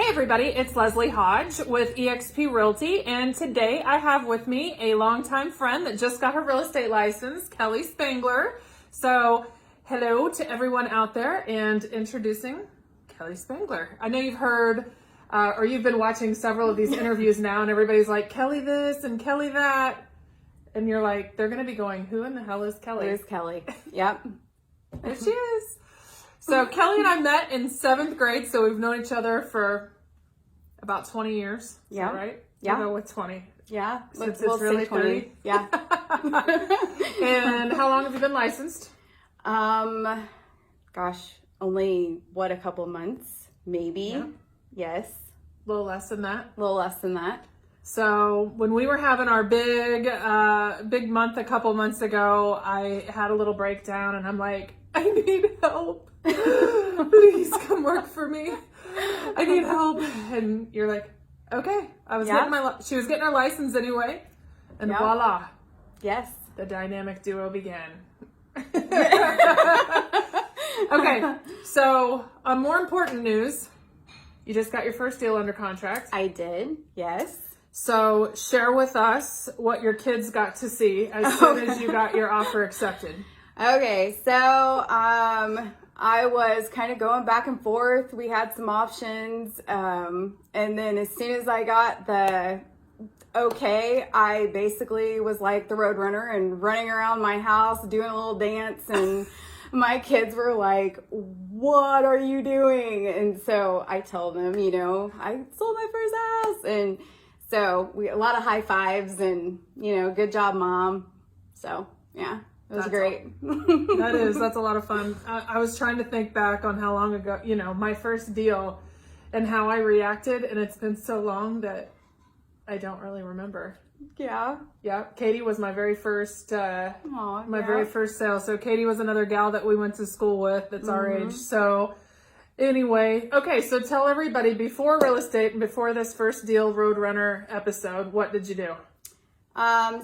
Hey everybody, it's Leslie Hodge with eXp Realty, and today I have with me a longtime friend that just got her real estate license, Kelly Spangler. So hello to everyone out there, and introducing Kelly Spangler. I know you've heard or you've been watching several of these interviews now, and everybody's like, Kelly this and Kelly that. And you're like, they're going to be going, who in the hell is Kelly? Who's Kelly? Yep. There she is. So Kelly and I met in 7th grade, so we've known each other for about 20 years. Yeah. Is that right? Yeah. We'll go with 20. Yeah. Since We'll it's really say 20. 30. Yeah. And how long have you been licensed? Gosh, only a couple months, maybe. Yeah. Yes. A little less than that. A little less than that. So when we were having our big month a couple months ago, I had a little breakdown and I'm like, I need help. Please come work for me. I need help. And you're like, okay. She was getting her license anyway. And voila. Yes. The dynamic duo began. Okay. So on more important news, you just got your first deal under contract. I did. Yes. So share with us what your kids got to see as soon as you got your offer accepted. Okay, so I was kind of going back and forth. We had some options, and then as soon as I got the okay, I basically was like the road runner and running around my house doing a little dance, and my kids were like, what are you doing? And so I told them, I sold my first house, and so a lot of high fives and, good job, Mom. So, yeah, it was great. That's a lot of fun. I was trying to think back on how long ago, my first deal and how I reacted. And it's been so long that I don't really remember. Yeah. Yeah. Katie was my very first, very first sale. So Katie was another gal that we went to school with that's our age. So anyway, okay, so tell everybody, before real estate and before this first deal Roadrunner episode, what did you do?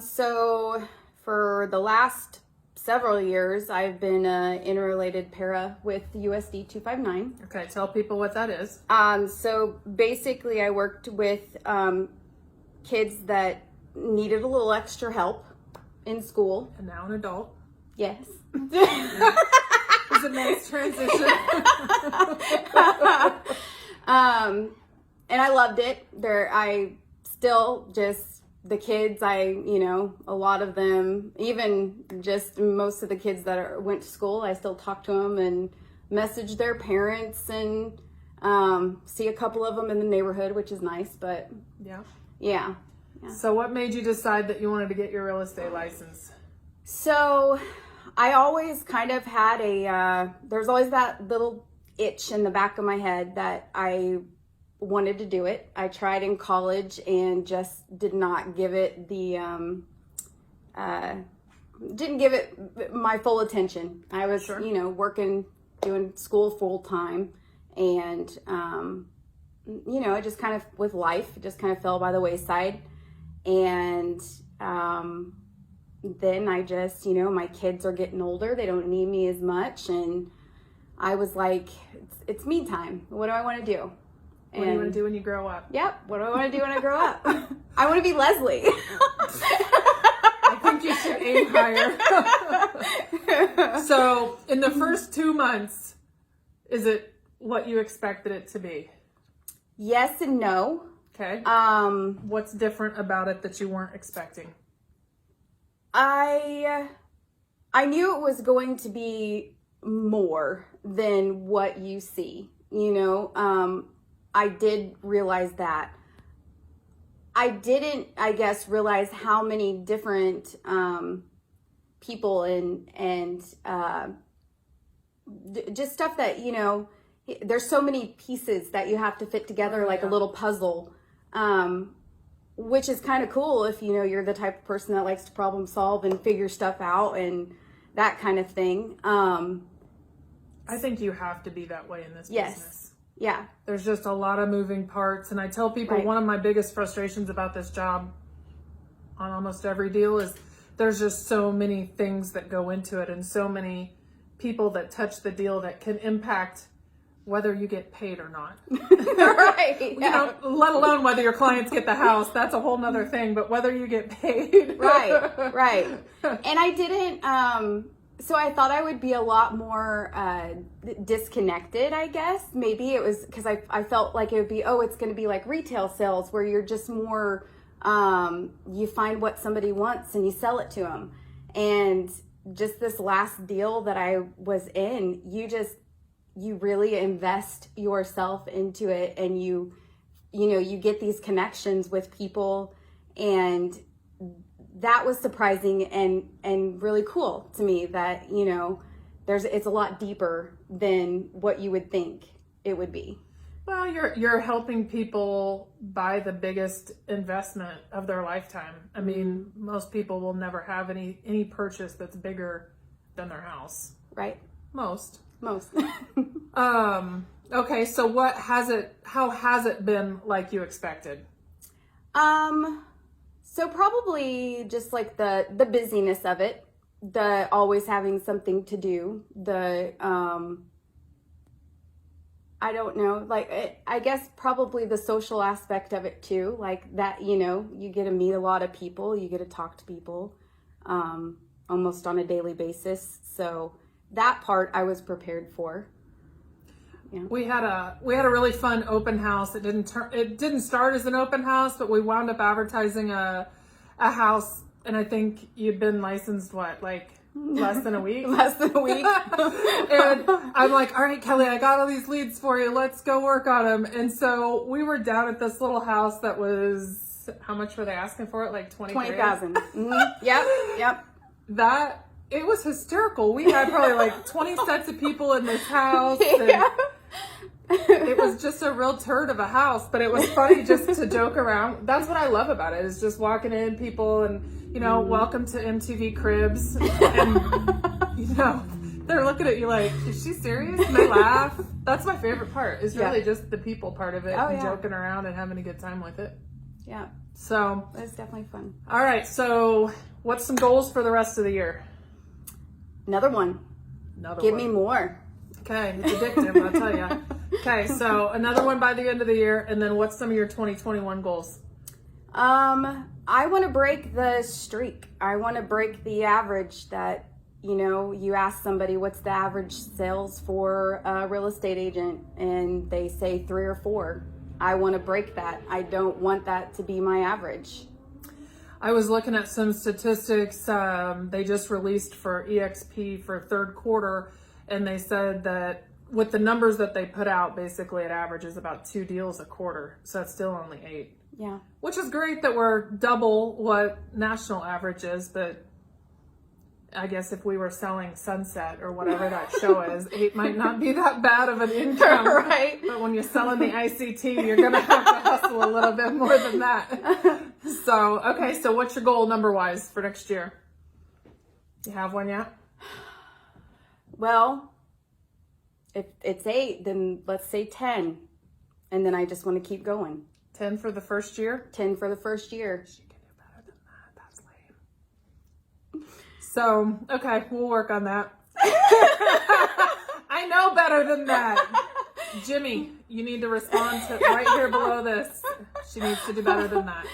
So for the last several years, I've been interrelated para with USD 259. Okay, tell people what that is. So basically I worked with kids that needed a little extra help in school. And now an adult. Yes. It's a nice transition. And I loved it. I still just, the kids, a lot of them, even just most of the kids that went to school, I still talk to them and message their parents and see a couple of them in the neighborhood, which is nice, but yeah. So what made you decide that you wanted to get your real estate license? So I always kind of had there's always that little itch in the back of my head that I wanted to do it. I tried in college and just did not give it didn't give it my full attention. I was, working, doing school full time, and, it just kind of, with life, it just kind of fell by the wayside. And, then I just, my kids are getting older. They don't need me as much. And I was like, it's me time. What do I want to do? What do you want to do when you grow up? Yep. What do I want to do when I grow up? I want to be Leslie. I think you should aim higher. So in the first 2 months, is it what you expected it to be? Yes and no. Okay. What's different about it that you weren't expecting? I knew it was going to be more than what you see, I did realize that. I didn't, I guess, realize how many different people and just stuff that, there's so many pieces that you have to fit together like a little puzzle. Which is kind of cool if, you're the type of person that likes to problem solve and figure stuff out and that kind of thing. I think you have to be that way in this business. Yeah. There's just a lot of moving parts. And I tell people one of my biggest frustrations about this job on almost every deal is there's just so many things that go into it and so many people that touch the deal that can impact whether you get paid or not. Right. You know, let alone whether your clients get the house. That's a whole nother thing. But whether you get paid. Right. And I didn't, so I thought I would be a lot more disconnected, I guess. Maybe it was because I felt like it would be, it's going to be like retail sales where you're just more, you find what somebody wants and you sell it to them. And just this last deal that I was in, you really invest yourself into it, and you get these connections with people, and that was surprising and really cool to me that, it's a lot deeper than what you would think it would be. Well, you're helping people buy the biggest investment of their lifetime. I mean, most people will never have any purchase that's bigger than their house. Right. Most. Okay, so how has it been like you expected? So probably just like the busyness of it, the always having something to do, I don't know, I guess probably the social aspect of it too, like that, you get to meet a lot of people, you get to talk to people, almost on a daily basis. So that part I was prepared for. Yeah. We had a really fun open house. It didn't start as an open house, but we wound up advertising a house, and I think you'd been licensed less than a week. Less than a week. And I'm like, all right, Kelly, I got all these leads for you. Let's go work on them. And so we were down at this little house that was, how much were they asking for it? Like $20,000. Mm-hmm. Yep. It was hysterical. We had probably like 20 sets of people in this house. Yeah. It was just a real turd of a house, but it was funny just to joke around. That's what I love about it, is just walking in, people, and welcome to MTV Cribs, and they're looking at you like, is she serious? And they laugh. That's my favorite part. Is really just the people part of it, and joking around and having a good time with it. Yeah. So it's definitely fun. All right. So what's some goals for the rest of the year? Another one. Give me more. Okay, it's addictive, I'll tell you. Okay, so another one by the end of the year, and then what's some of your 2021 goals? I want to break the streak. I want to break the average that, you ask somebody what's the average sales for a real estate agent, and they say 3 or 4. I want to break that. I don't want that to be my average. I was looking at some statistics they just released for eXp for third quarter, and they said that with the numbers that they put out, basically it averages about 2 deals a quarter. So that's still only 8. Yeah. Which is great that we're double what national average is, but I guess if we were selling Sunset or whatever that show is, 8 might not be that bad of an income. Right. But when you're selling the ICT, you're going to have to hustle a little bit more than that. So, okay, so what's your goal number-wise for next year? You have one yet? Well, if it's 8, then let's say 10. And then I just want to keep going. 10 for the first year? 10 for the first year. She can do better than that. That's lame. So, okay, we'll work on that. I know better than that. Jimmy, you need to respond to right here below this. She needs to do better than that.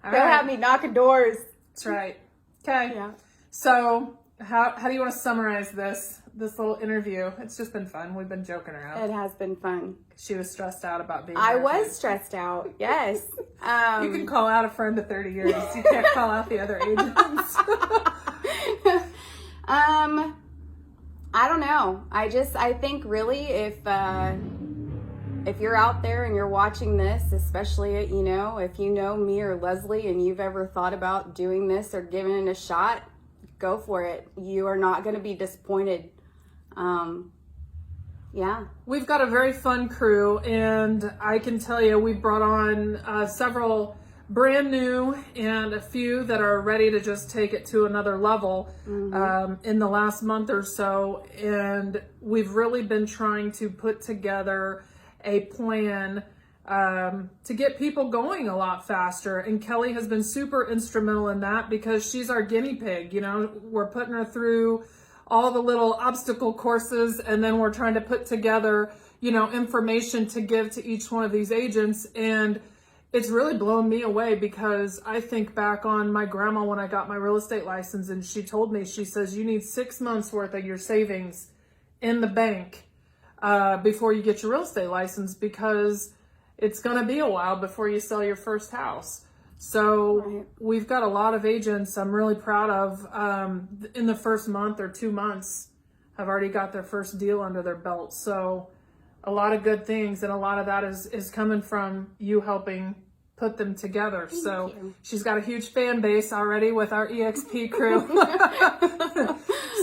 They'll have me knocking doors. That's right. Okay. Yeah. So, how do you want to summarize this little interview? It's just been fun. We've been joking around. It has been fun. She was stressed out about being I here. was stressed out, yes. You can call out a friend of 30 years. You can't call out the other agents. I don't know. I think really if you're out there and you're watching this, especially, if you know me or Leslie and you've ever thought about doing this or giving it a shot, go for it. You are not going to be disappointed. Yeah. We've got a very fun crew, and I can tell you we brought on several brand new and a few that are ready to just take it to another level in the last month or so. And we've really been trying to put together a plan to get people going a lot faster. And Kelly has been super instrumental in that because she's our guinea pig. We're putting her through all the little obstacle courses, and then we're trying to put together, information to give to each one of these agents. And it's really blown me away, because I think back on my grandma when I got my real estate license, and she told me, she says, you need 6 months worth of your savings in the bank before you get your real estate license, because it's going to be a while before you sell your first house. So we've got a lot of agents I'm really proud of in the first month or 2 months have already got their first deal under their belt. So a lot of good things, and a lot of that is coming from you helping put them together. So she's got a huge fan base already with our eXp crew.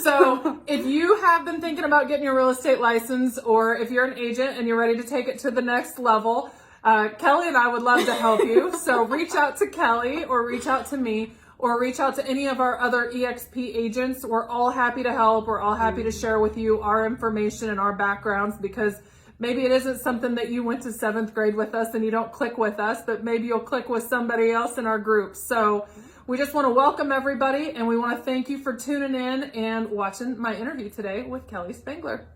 So if you have been thinking about getting your real estate license, or if you're an agent and you're ready to take it to the next level, Kelly and I would love to help you. So reach out to Kelly, or reach out to me, or reach out to any of our other eXp agents. We're all happy to help. We're all happy to share with you our information and our backgrounds, because maybe it isn't something that you went to 7th grade with us and you don't click with us, but maybe you'll click with somebody else in our group. So we just want to welcome everybody, and we want to thank you for tuning in and watching my interview today with Kelly Spangler.